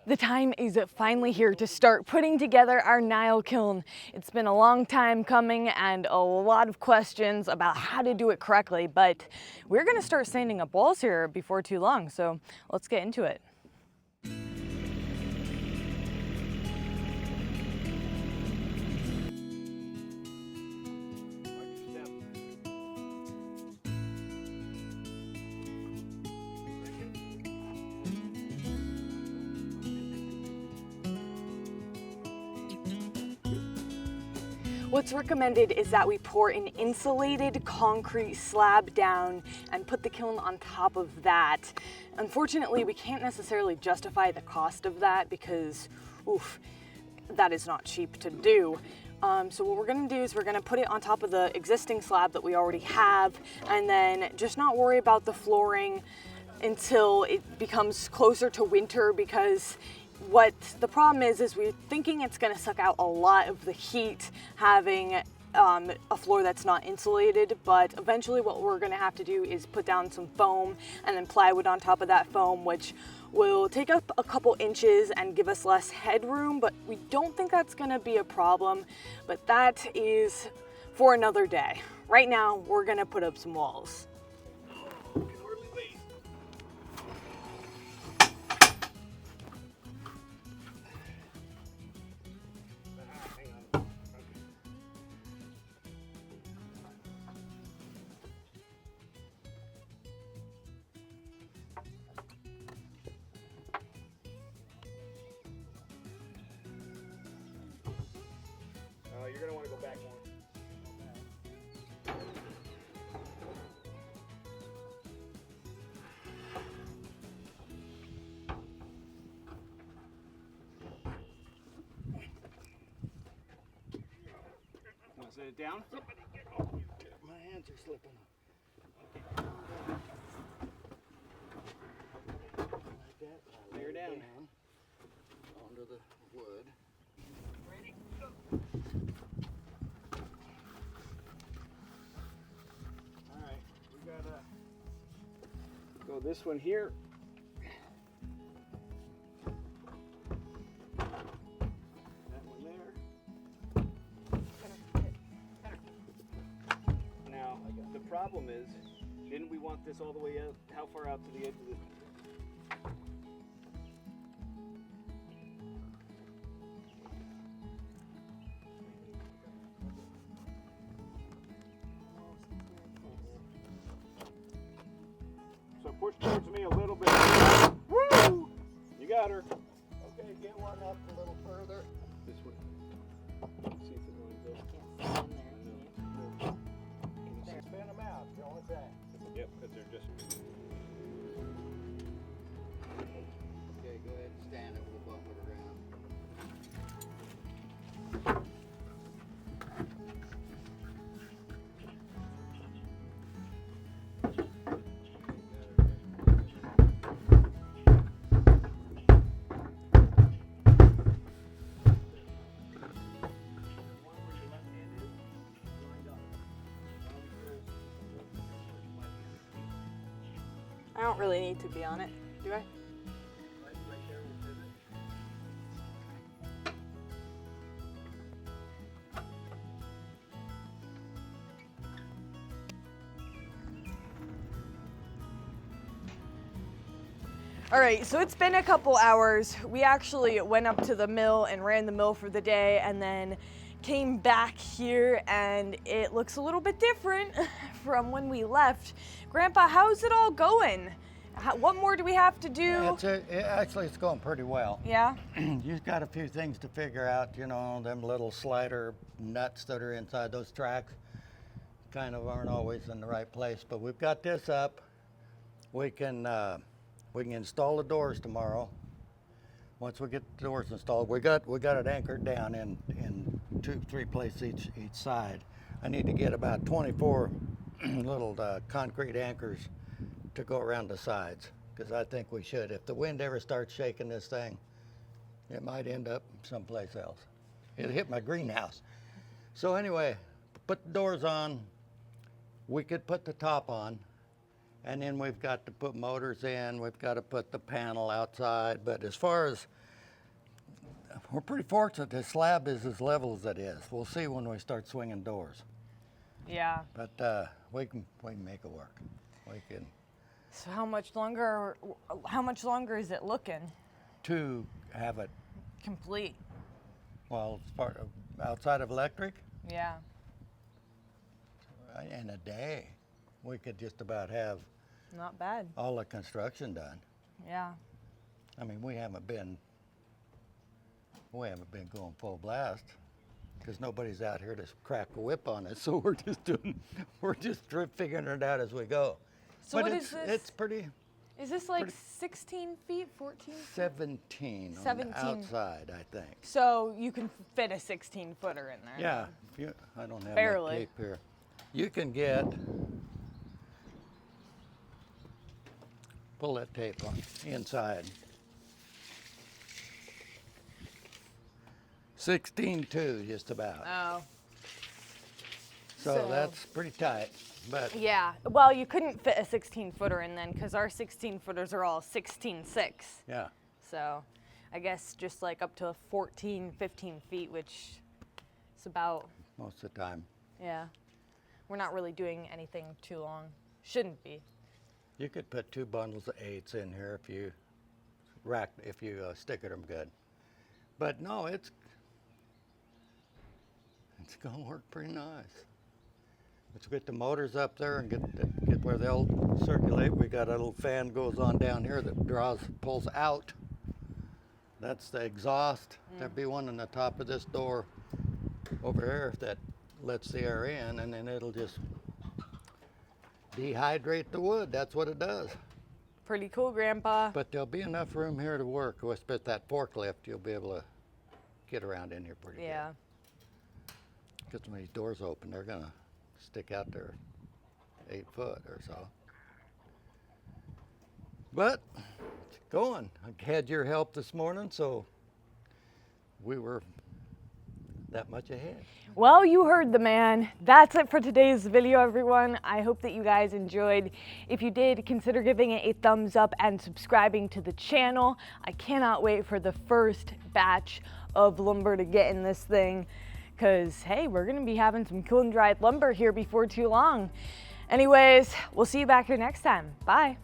The time is finally here to start putting together our Nile kiln. It's been a long time coming and a lot of questions about how to do it correctly, but we're gonna start sanding up walls here before too long, so let's get into it. What's recommended is that we pour an insulated concrete slab down and put the kiln on top of that. Unfortunately, we can't necessarily justify the cost of that because, that is not cheap to do. So what we're gonna do is we're gonna put it on top of the existing slab that we already have and then just not worry about the flooring until it becomes closer to winter, because what the problem is we're thinking it's going to suck out a lot of the heat having a floor that's not insulated, but eventually what we're going to have to do is put down some foam and then plywood on top of that foam, which will take up a couple inches and give us less headroom, but we don't think that's going to be a problem, but that is for another day. Right now we're going to put up some walls. You're going to want to go back one. Want to set it down? My hands are slipping. Like that. Lay her down. Onto the wood. Ready? Alright, we gotta go this one here. That one there. Now, the problem is, didn't we want this all the way out? How far out to the edge of the... So push towards me a little bit. Woo! You got her. Okay, get one up a little further. This way. See if it lines up. Spin them out. You know what's that? Yep, because they're just... Okay, go ahead and stand it. We'll bump it around. I don't really need to be on it, do I? All right, so it's been a couple hours. We actually went up to the mill and ran the mill for the day and then came back here, and it looks a little bit different from when we left. Grandpa, how's it all going? What more do we have to do? Actually, it's going pretty well. Yeah? You've got a few things to figure out, you know, them little slider nuts that are inside those tracks kind of aren't always in the right place, but we've got this up. We can install the doors tomorrow. Once we get the doors installed, we got it anchored down in 2-3 places each side. I need to get about 24 little concrete anchors to go around the sides, because I think we should. If the wind ever starts shaking this thing, it might end up someplace else. It'll hit my greenhouse. So anyway, put the doors on. We could put the top on, and then we've got to put motors in. We've got to put the panel outside. But as far as we're pretty fortunate. The slab is as level as it is. We'll see when we start swinging doors. Yeah. But we can make it work. We can. So how much longer is it looking? To have it, Complete. well, it's part of, outside of electric, Yeah. in a day, we could just about have Not bad. all the construction done. Yeah. I mean, we haven't been going full blast because nobody's out here to crack a whip on it. So we're just figuring it out as we go. So but what it's, is this? It's pretty. Is this like pretty- 16 feet, 14 feet? 17 on 17. the outside, I think. So you can fit a 16-footer in there. Yeah, I don't have Barely. my tape here. You can get, pull that tape on inside. 16.2 just about. Oh. So so- that's pretty tight, but Yeah. Well, you couldn't fit a 16-footer in then because our 16-footers are all 16.6. yeah. So I guess just like up to 14, 15 feet, which is about, Most of the time. yeah. We're not really doing anything too long. Shouldn't be. You could put 2 bundles of 8s in here if you stickered them good. But no, it's gonna work pretty nice. Let's get the motors up there and get where they'll circulate. We got a little fan goes on down here that pulls out. That's the exhaust. There'd be one on the top of this door over here that lets the air in, and then it'll just dehydrate the wood. That's what it does. Pretty cool, Grandpa. But there'll be enough room here to work. With that forklift, you'll be able to get around in here pretty Yeah. good. Because when these doors open, they're gonna stick out there 8 foot or so. But it's going. I had your help this morning, so we were that much ahead. Well, you heard the man. That's it for today's video, everyone. I hope that you guys enjoyed. If you did, consider giving it a thumbs up and subscribing to the channel. I cannot wait for the first batch of lumber to get in this thing because, hey, we're going to be having some kiln-dried lumber here before too long. Anyways, we'll see you back here next time. Bye.